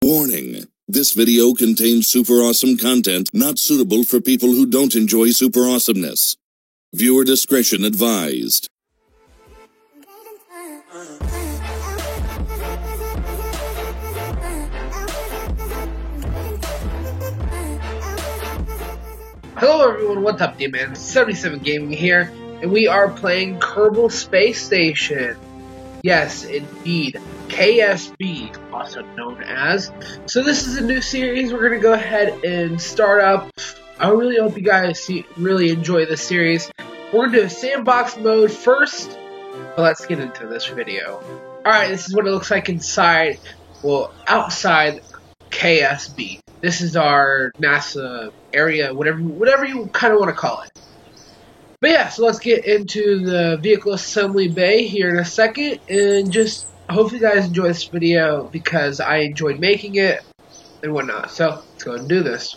Warning. This video contains super awesome content not suitable for people who don't enjoy super awesomeness. Viewer discretion advised. Hello everyone, what's up, D-Man? 77 Gaming here, and we are playing Kerbal Space Station. Yes, indeed, KSB, also known as. So this is a new series we're going to go ahead and start up. I really hope you guys really enjoy this series. We're going to do a sandbox mode first, but let's get into this video. Alright, this is what it looks like inside, well, outside KSB. This is our NASA area, whatever you kind of want to call it. But yeah, so let's get into the vehicle assembly bay here in a second, and just hopefully you guys enjoy this video because I enjoyed making it and whatnot. So let's go and do this.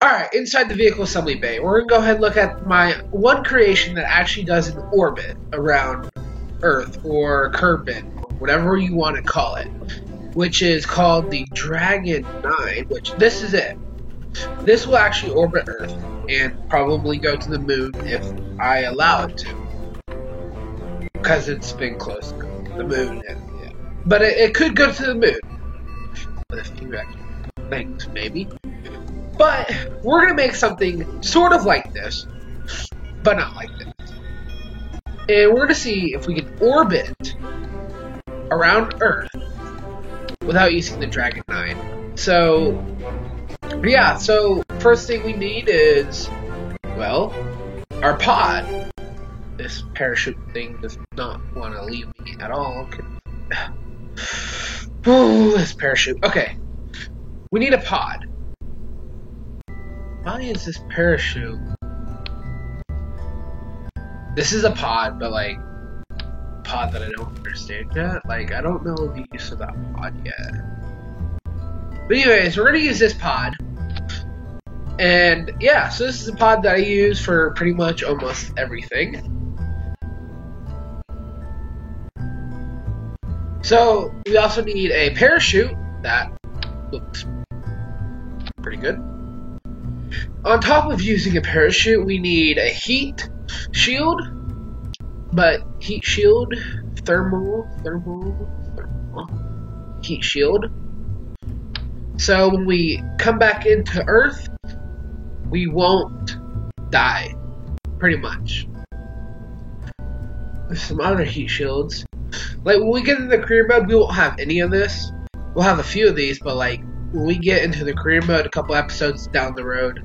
Alright, inside the vehicle assembly bay, we're going to go ahead and look at my one creation that actually does an orbit around Earth, or Kerbin, or whatever you want to call it, which is called the Dragon 9, which this is it. This will actually orbit Earth and probably go to the moon if I allow it to, because it's been close to the moon, and, yeah. But it could go to the moon with a few extra things, maybe. But we're gonna make something sort of like this, but not like this, and we're gonna see if we can orbit around Earth without using the Dragon 9. So yeah, so first thing we need is, well, our pod. This parachute thing does not want to leave me at all. Oh, this parachute. Okay, we need a pod. Why is this parachute? This is a pod, but like, pod that I don't understand yet. Like, I don't know the use of that pod yet. But anyways, we're gonna use this pod. And yeah, so this is a pod that I use for pretty much almost everything. So we also need a parachute that looks pretty good. On top of using a parachute, we need a heat shield, but heat shield, thermal heat shield. So when we come back into Earth, we won't die, pretty much. There's some other heat shields. Like, when we get into the career mode, we won't have any of this. We'll have a few of these, but like, when we get into the career mode a couple episodes down the road,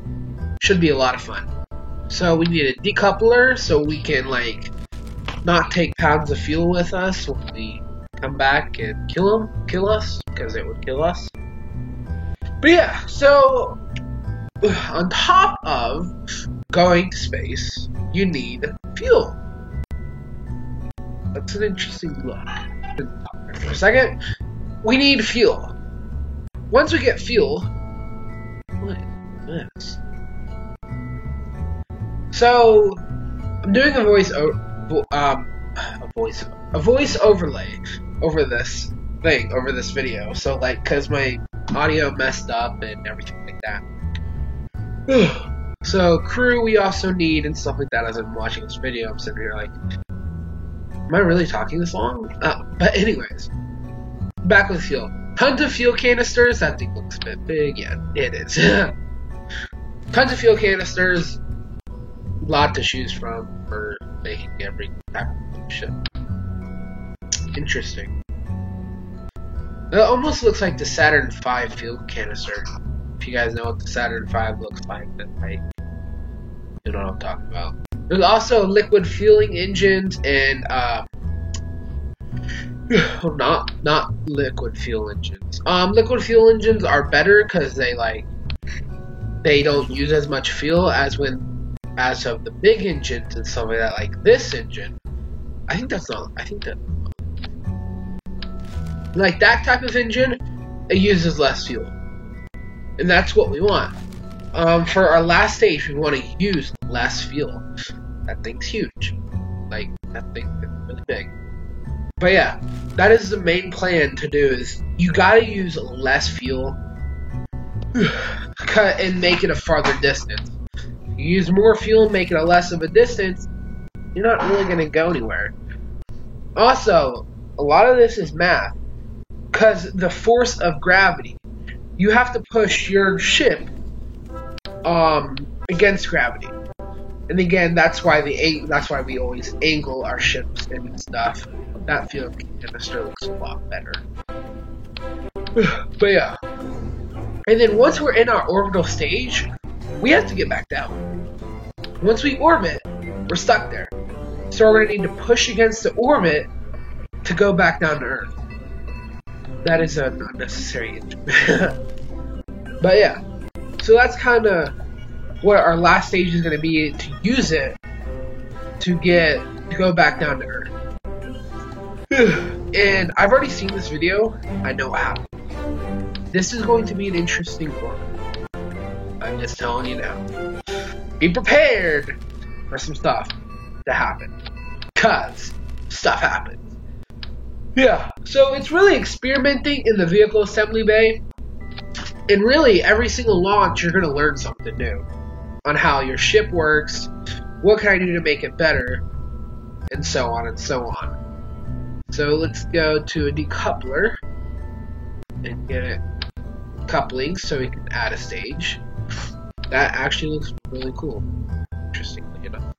should be a lot of fun. So we need a decoupler so we can, like, not take pounds of fuel with us when we come back and kill us, because it would kill us. But yeah, so on top of going to space, you need fuel. That's an interesting look. For a second, we need fuel. Once we get fuel, what is this? So I'm doing a voice overlay over this thing, over this video. So like, cause my audio messed up and everything like that. So crew we also need and stuff like that. As I'm watching this video, I'm sitting here like, am I really talking this long? But anyways, back with fuel. Tons of fuel canisters. That thing looks a bit big. Yeah, it is. Tons of fuel canisters. A lot to choose from for making every type of ship. Interesting. It almost looks like the Saturn V fuel canister. If you guys know what the Saturn V looks like, then you know what I'm talking about. There's also liquid fueling engines and not liquid fuel engines. Liquid fuel engines are better because they don't use as much fuel as of the big engines and stuff like that. Like this engine, like that type of engine, it uses less fuel, and that's what we want. For our last stage, we want to use less fuel. That thing's huge. Like, that thing is really big. But yeah, that is the main plan to do, is you gotta use less fuel and make it a farther distance. You use more fuel, make it a less of a distance, you're not really gonna go anywhere. Also, a lot of this is math, because the force of gravity. You have to push your ship against gravity. And again, that's why we always angle our ships and stuff. That fuel canister looks a lot better. But yeah. And then once we're in our orbital stage, we have to get back down. Once we orbit, we're stuck there. So we're going to need to push against the orbit to go back down to Earth. That is an unnecessary But yeah. So that's kind of what our last stage is going to be, to use it to go back down to Earth. And I've already seen this video. I know what happened. This is going to be an interesting one. I'm just telling you now. Be prepared for some stuff to happen. Because stuff happens. Yeah, so it's really experimenting in the vehicle assembly bay. And really, every single launch, you're going to learn something new on how your ship works, what can I do to make it better, and so on and so on. So let's go to a decoupler and get it coupling so we can add a stage. That actually looks really cool, interestingly enough.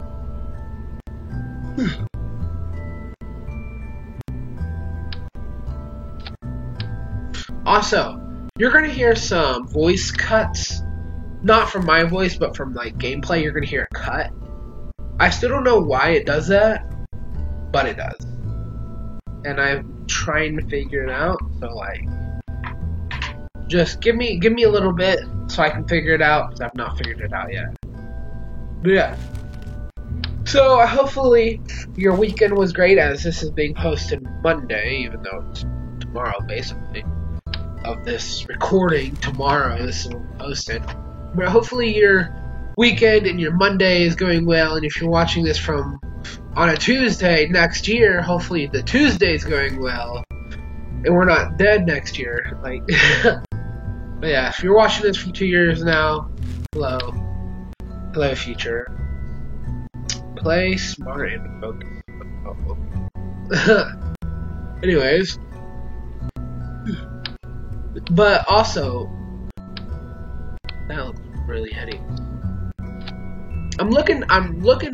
Also, you're going to hear some voice cuts. Not from my voice, but from like gameplay, you're going to hear a cut. I still don't know why it does that, but it does. And I'm trying to figure it out, so like, just give me a little bit so I can figure it out, because I've not figured it out yet. But yeah. So hopefully your weekend was great, as this is being posted Monday, even though it's tomorrow basically. Of this recording tomorrow, this is posted. But hopefully your weekend and your Monday is going well, and if you're watching this from on a Tuesday next year, hopefully the Tuesday is going well, and we're not dead next year. Like, but yeah, if you're watching this from 2 years now, hello future. Play smart and focus. Anyways, but also that looks really heady. I'm looking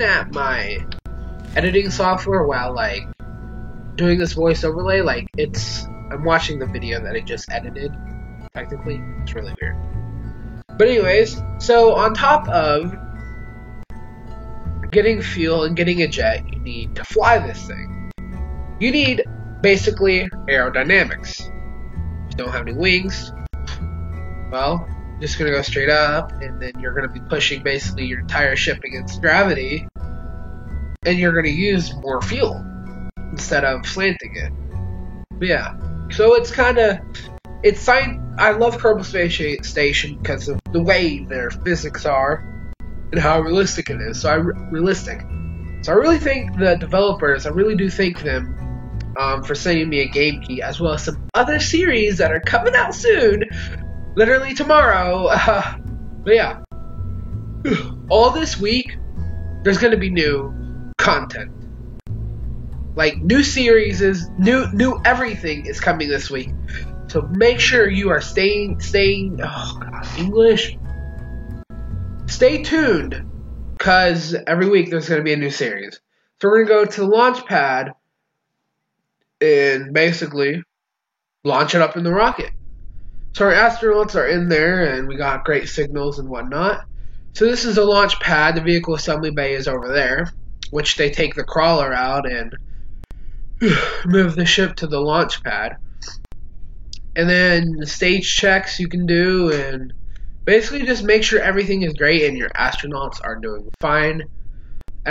at my editing software while like doing this voice overlay. Like I'm watching the video that I just edited. Technically, it's really weird. But anyways, so on top of getting fuel and getting a jet, you need to fly this thing. You need basically aerodynamics. If you don't have any wings, well, you're just gonna go straight up, and then you're gonna be pushing basically your entire ship against gravity, and you're gonna use more fuel instead of slanting it. But yeah, so it's I love Kerbal Space Station because of the way their physics are and how realistic it is. So I really thank the developers. I really do thank them for sending me a game key, as well as some other series that are coming out soon, literally tomorrow. But yeah, all this week there's going to be new content, like new series, new everything is coming this week. So make sure you are staying. Oh God, English. Stay tuned, because every week there's going to be a new series. So we're going to go to the launch pad and basically launch it up in the rocket. So our astronauts are in there, and we got great signals and whatnot. So this is a launch pad. The vehicle assembly bay is over there, which they take the crawler out and move the ship to the launch pad. And then the stage checks you can do, and basically just make sure everything is great and your astronauts are doing fine.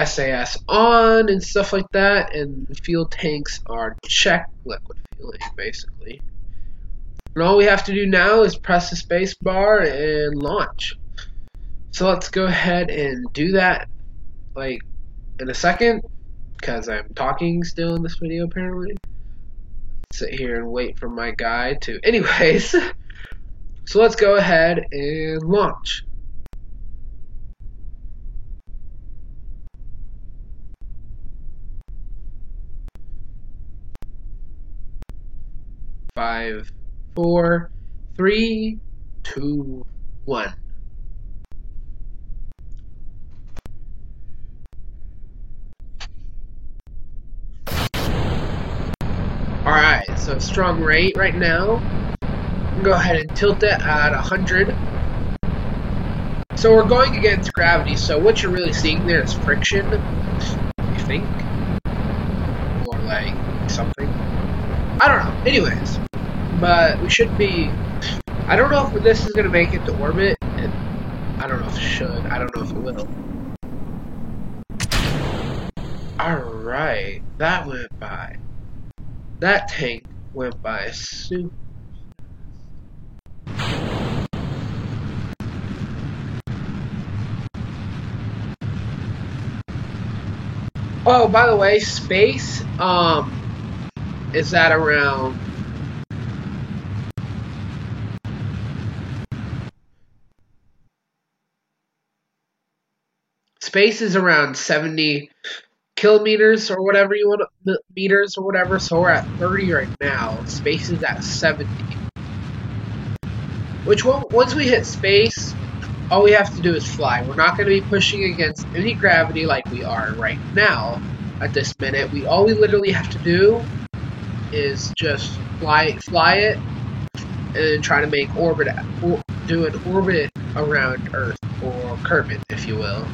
SAS on and stuff like that, and the fuel tanks are checked, liquid fueling basically. And all we have to do now is press the space bar and launch. So let's go ahead and do that like in a second, because I'm talking still in this video apparently. sit here and wait for my guy to. Anyways, so let's go ahead and launch. Five, 4, 3, 2, 1. Alright, so strong rate right now. Go ahead and tilt it at 100. So we're going against gravity, so what you're really seeing there is friction, you think? Or like something. I don't know. Anyways, but we should be. I don't know if this is going to make it to orbit. I don't know if it should. I don't know if it will. Alright, that went by. That tank went by super. Oh, by the way, space is at around space is around 70 kilometers or whatever you want, meters or whatever. So we're at 30 right now. Space is at 70. Which once we hit space, all we have to do is fly. We're not going to be pushing against any gravity like we are right now at this minute. All we literally have to do is just fly it, and then try to make do an orbit around Earth, or Kerbin, if you will.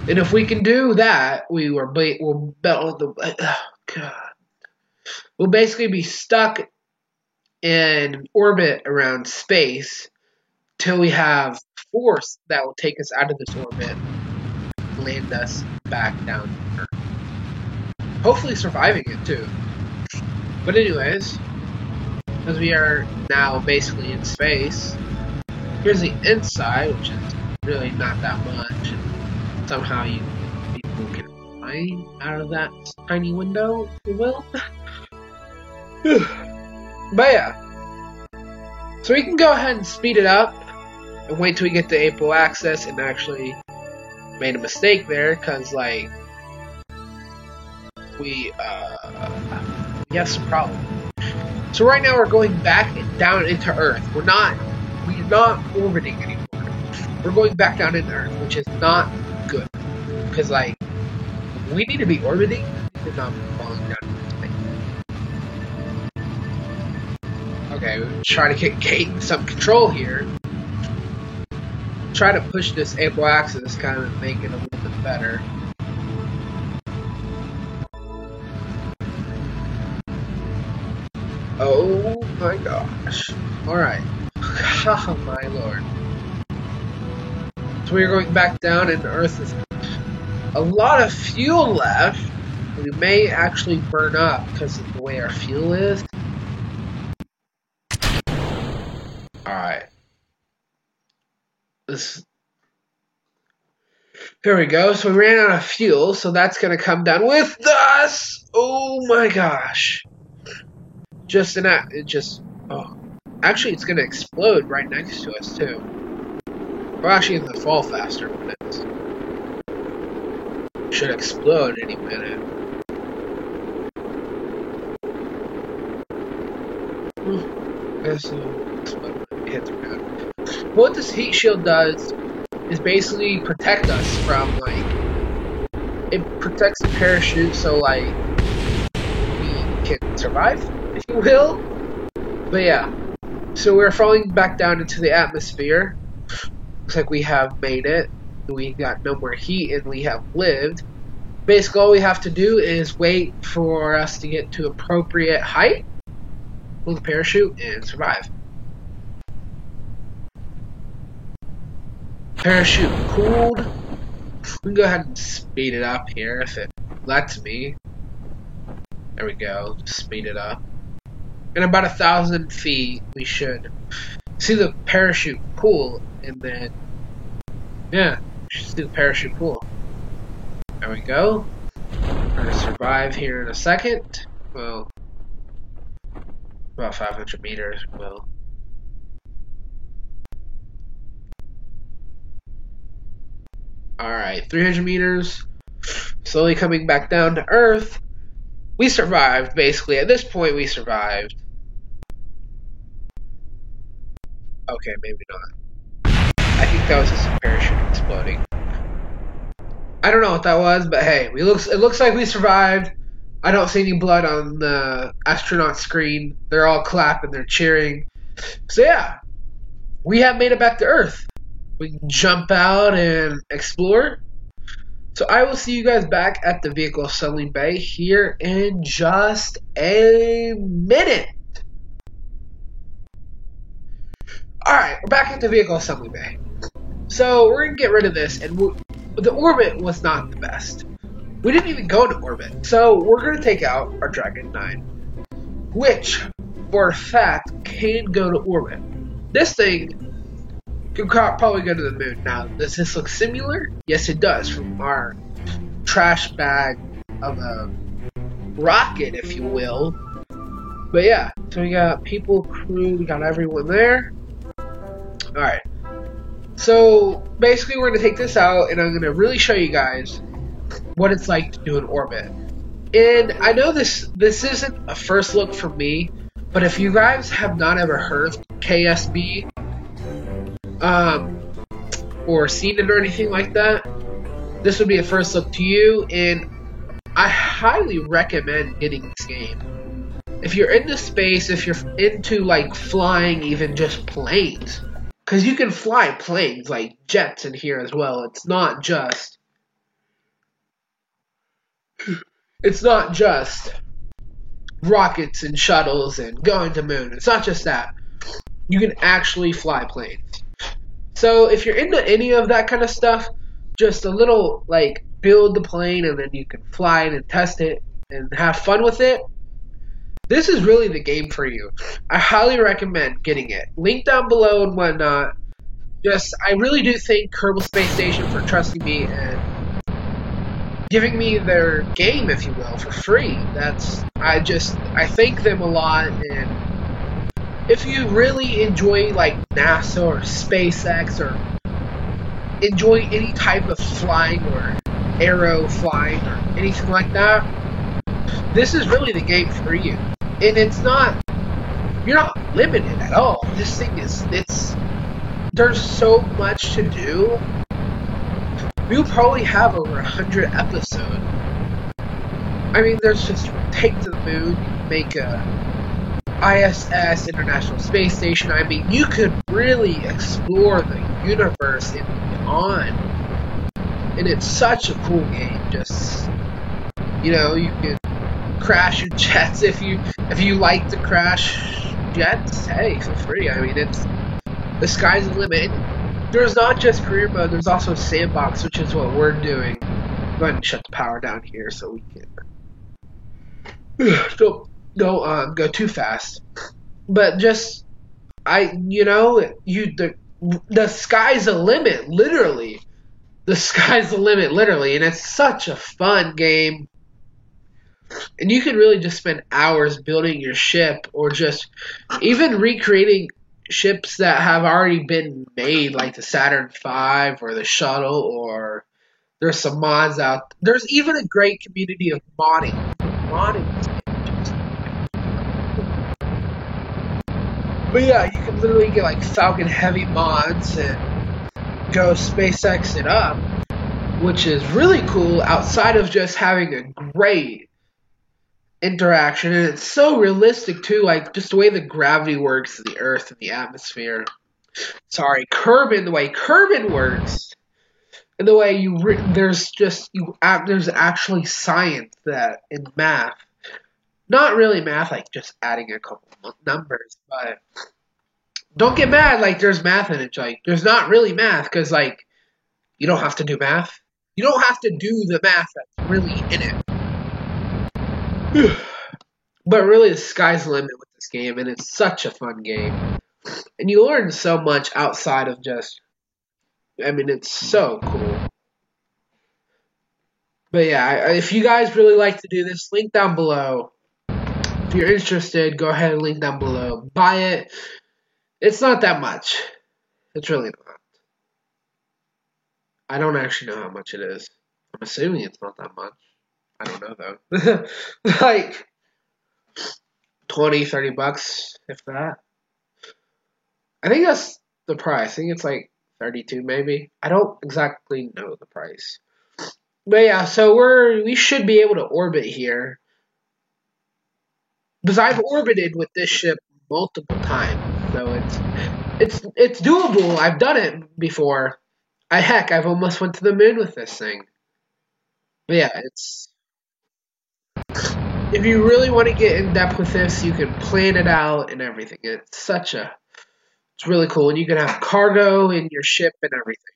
And if we can do that, we'll basically be stuck in orbit around space till we have force that will take us out of this orbit, land us back down to Earth. Hopefully surviving it too. But anyways, as we are now basically in space, here's the inside, which is really not that much. Somehow people can fly out of that tiny window, if you will. But yeah, so we can go ahead and speed it up and wait till we get to Apo access. And actually made a mistake there, because like we have some problem. So right now we're going back down into Earth. We're not orbiting anymore. We're going back down into Earth, which is not good, because like we need to be orbiting and not falling down into space. Okay, we're trying to gain some control here. Try to push this Apo axis, kind of make it a little bit better. Oh my gosh. Alright. Oh my lord. So we're going back down, and Earth is a lot of fuel left. We may actually burn up because of the way our fuel is. Alright. Here we go. So we ran out of fuel, so that's going to come down with us. Oh my gosh. Actually, it's going to explode right next to us, too. We're actually going to fall faster minutes. Should explode any minute. Guess it'll explode when it hits the ground. What this heat shield does is basically protect us from, like, it protects the parachute, so, like, we can survive, if you will. But yeah, so we're falling back down into the atmosphere. Looks like we have made it. We got no more heat, and we have lived. Basically, all we have to do is wait for us to get to appropriate height, pull the parachute, and survive. Parachute cooled. We can go ahead and speed it up here if it lets me. There we go. Speed it up. In about 1,000 feet, we should see the parachute pull, and then, yeah, we should see the parachute pull. There we go. We're going to survive here in a second. Well, About 500 meters. Well, all right, 300 meters. Slowly coming back down to Earth. We survived, basically. At this point, we survived. Okay, maybe not. I think that was just a parachute exploding. I don't know what that was, but hey, it looks like we survived. I don't see any blood on the astronaut screen. They're all clapping, they're cheering. So yeah, we have made it back to Earth. We can jump out and explore. So I will see you guys back at the vehicle assembly bay here in just a minute. Alright, we're back at the vehicle assembly bay. So we're going to get rid of this, and the orbit was not the best. We didn't even go to orbit. So we're going to take out our Dragon 9, which, for a fact, can go to orbit. This thing can probably go to the moon. Now, does this look similar? Yes, it does, from our trash bag of a rocket, if you will. But yeah, so we got people, crew, we got everyone there. Alright. So, basically we're going to take this out, and I'm going to really show you guys what it's like to do an orbit. And I know this isn't a first look for me, but if you guys have not ever heard of KSB, or seen it or anything like that, this would be a first look to you, and I highly recommend getting this game. If you're into space, if you're into like flying even just planes, because you can fly planes like jets in here as well. It's not just rockets and shuttles and going to moon. It's not just that. You can actually fly planes. So if you're into any of that kind of stuff, just a little like build the plane and then you can fly it and test it and have fun with it. This is really the game for you. I highly recommend getting it. Link down below and whatnot. I really do thank Kerbal Space Station for trusting me and giving me their game, if you will, for free. I thank them a lot, and if you really enjoy like NASA or SpaceX or enjoy any type of flying or aero flying or anything like that, this is really the game for you. And you're not limited at all. This thing there's so much to do. We'll probably have over 100 episodes. I mean, there's just take to the moon, make a ISS, International Space Station. I mean, you could really explore the universe and beyond. And it's such a cool game. Just, you can crash your jets if you like to crash jets. Hey, feel free. I mean, the sky's the limit. There's not just career mode. There's also sandbox, which is what we're doing. Go ahead and shut the power down here so we can don't go too fast. But just the sky's the limit, literally. The sky's the limit, literally, and it's such a fun game. And you can really just spend hours building your ship, or just even recreating ships that have already been made, like the Saturn V or the shuttle, or there's some mods out. There's even a great community of modding. But yeah, you can literally get like Falcon Heavy mods and go SpaceX it up, which is really cool outside of just having a great interaction. And it's so realistic too, like just the way the gravity works, the Earth and the atmosphere. Sorry, Kerbin, the way Kerbin works, and the way there's actually science that in math. Not really math, like just adding a couple numbers, but don't get mad like there's math in it. Like, there's not really math, because like you don't have to do math. You don't have to do the math that's really in it. But really, the sky's the limit with this game, and it's such a fun game. And you learn so much outside of it's so cool. But yeah, if you guys really like to do this, link down below. If you're interested, go ahead and link down below. Buy it. It's not that much. It's really not. I don't actually know how much it is. I'm assuming it's not that much. I don't know though. Like 20, 30 bucks, if that. I think that's the price. I think it's like 32 maybe. I don't exactly know the price. But yeah, so we should be able to orbit here. Because I've orbited with this ship multiple times. So it's doable. I've done it before. I've almost went to the moon with this thing. But yeah, if you really want to get in depth with this, you can plan it out and everything. It's really cool. And you can have cargo in your ship and everything.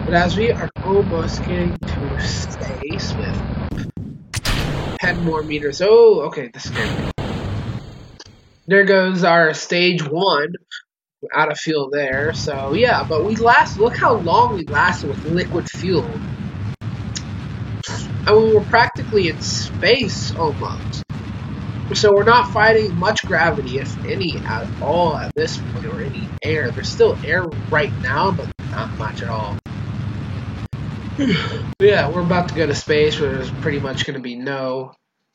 But as we are almost getting to space with 10 more meters. Oh, okay, this is good. There goes our stage 1. Out of fuel there. So yeah, but look how long we lasted with liquid fuel. And we were practically in space almost. So we're not fighting much gravity, if any, at all at this point, or any air. There's still air right now, but not much at all. But yeah, we're about to go to space where there's pretty much going to be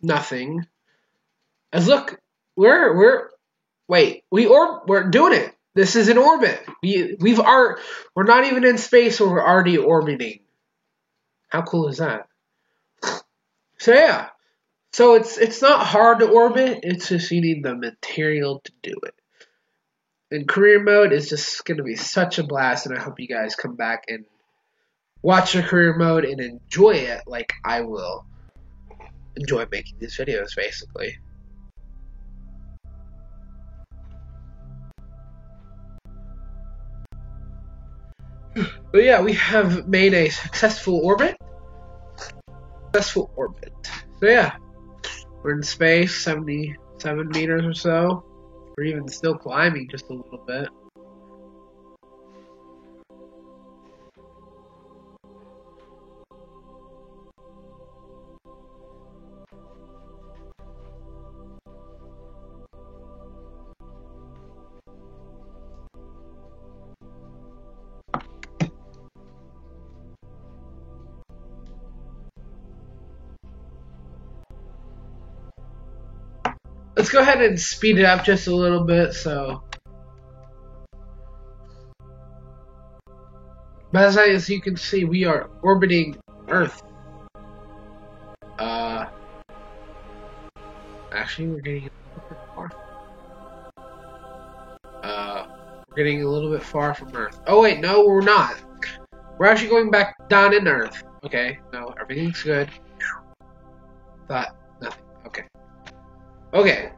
nothing. As look, we're doing it. This is in orbit. We're not even in space, or we're already orbiting. How cool is that? So yeah. So it's not hard to orbit, it's just you need the material to do it. And career mode is just gonna be such a blast, and I hope you guys come back and watch the career mode and enjoy it like I will enjoy making these videos, basically. But yeah, we have made a successful orbit. So yeah, we're in space, 77 meters or so. We're even still climbing just a little bit. Let's go ahead and speed it up just a little bit, so. But as you can see, we are orbiting Earth. Actually, we're getting a little bit far. We're getting a little bit far from Earth. Oh wait, no, we're not. We're actually going back down in Earth. Okay, no, everything's good. Thought nothing. Okay. Okay.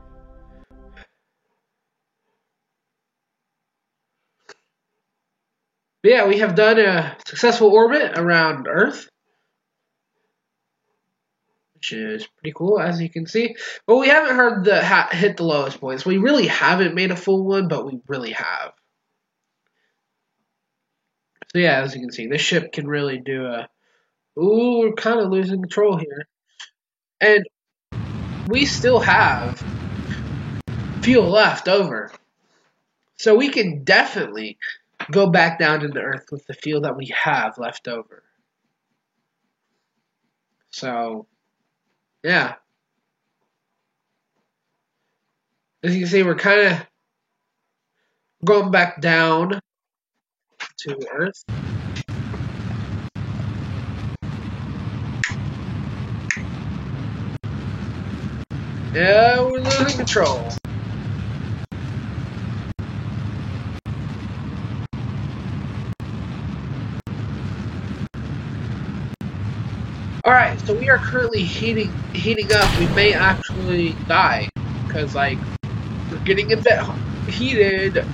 But yeah, we have done a successful orbit around Earth, which is pretty cool, as you can see. But we haven't hit the lowest points. We really haven't made a full one, but we really have. So yeah, as you can see, this ship can really do a. Ooh, we're kind of losing control here, and we still have fuel left over, so we can definitely go back down into Earth with the fuel that we have left over. So, yeah. As you can see, we're kind of going back down to Earth. Yeah, we're losing control. Alright, so we are currently heating up. We may actually die, because, like, we're getting a bit heated.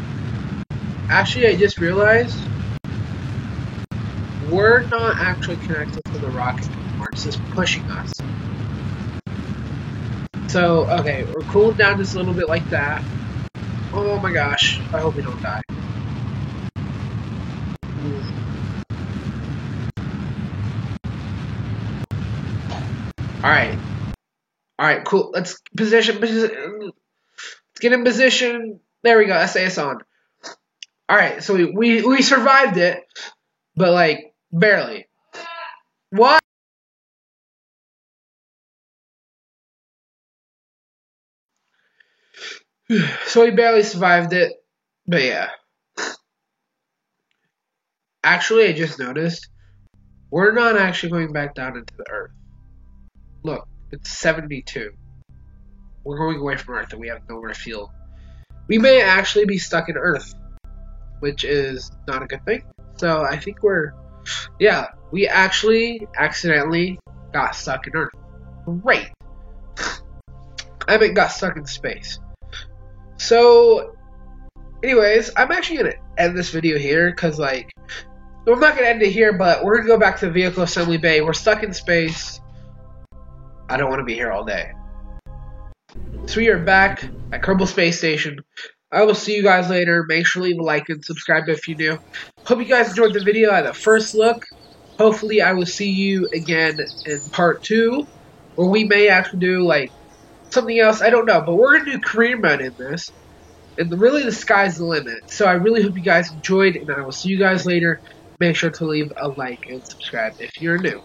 Actually, I just realized we're not actually connected to the rocket anymore. It's just pushing us. So, okay, we're cooling down just a little bit like that. Oh my gosh, I hope we don't die. Alright. Alright, cool. Let's get in position. There we go. SAS on. Alright, so we survived it, but like barely. What? So we barely survived it, but yeah. Actually, I just noticed we're not actually going back down into the Earth. Look, it's 72. We're going away from Earth and we have nowhere to feel. We may actually be stuck in Earth, which is not a good thing. So I think we actually accidentally got stuck in Earth. Great. I mean, got stuck in space. So, anyways, I'm actually going to end this video here, because, like, I'm not going to end it here, but we're going to go back to the vehicle assembly bay. We're stuck in space. I don't want to be here all day. So we are back at Kerbal Space Station. I will see you guys later. Make sure to leave a like and subscribe if you're new. Hope you guys enjoyed the video at a first look. Hopefully I will see you again in part 2, or we may actually do, like, something else. I don't know, but we're going to do career mode in this. And really, the sky's the limit. So I really hope you guys enjoyed, and I will see you guys later. Make sure to leave a like and subscribe if you're new.